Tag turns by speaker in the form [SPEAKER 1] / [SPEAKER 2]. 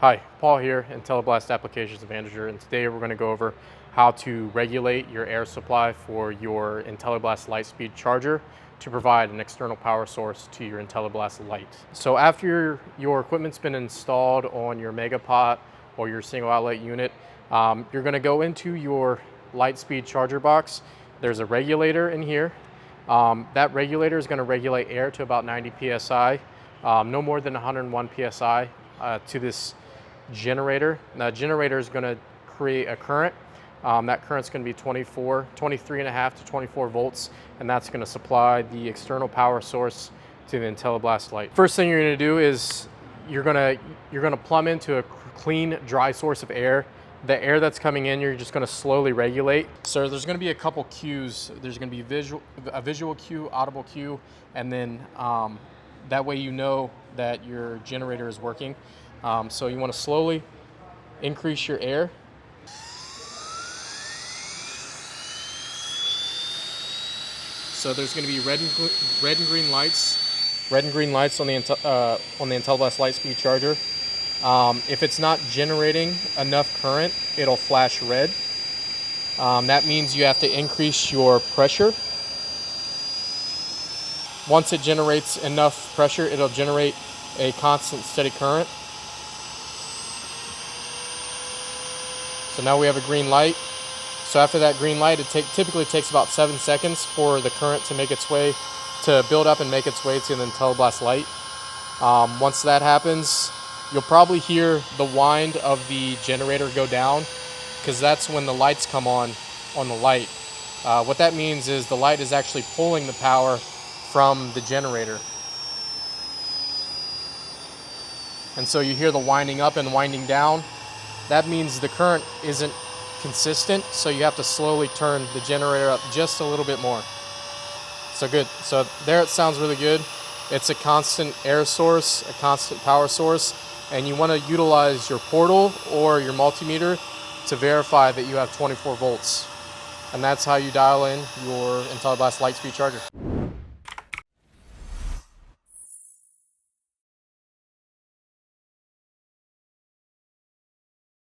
[SPEAKER 1] Hi, Paul here, Intelliblast Applications Manager, and today we're going to go over how to regulate your air supply for your Intelliblast Lightspeed charger to provide an external power source to your Intelliblast Lite. So after your equipment's been installed on your Megapot or your single outlet unit, you're going to go into your Lightspeed charger box. There's a regulator in here. That regulator is going to regulate air to about 90 psi, no more than 101 psi to this generator. Now, generator is going to create a current. That current is going to be 23.5 to 24 volts, and that's going to supply the external power source to the Intelliblast Lite. First thing you're going to do is you're going to plumb into a clean, dry source of air. The air that's coming in, you're just going to slowly regulate. So there's going to be a couple cues. There's going to be a visual cue, audible cue, and then that way you know that your generator is working. So you want to slowly increase your air. So there's going to be red and green lights on the Intelliblast Lightspeed charger. If it's not generating enough current, it'll flash red. That means you have to increase your pressure. Once it generates enough pressure, it'll generate a constant steady current. So now we have a green light. So after that green light, it typically takes about 7 seconds for the current to build up and make its way to the Intelliblast Lite. Once that happens, you'll probably hear the wind of the generator go down, because that's when the lights come on the light. What that means is the light is actually pulling the power from the generator. And so you hear the winding up and winding down. That means the current isn't consistent, so you have to slowly turn the generator up just a little bit more. So good. So there it sounds really good. It's a constant air source, a constant power source, and you want to utilize your portal or your multimeter to verify that you have 24 volts. And that's how you dial in your Intelliblast Lightspeed charger.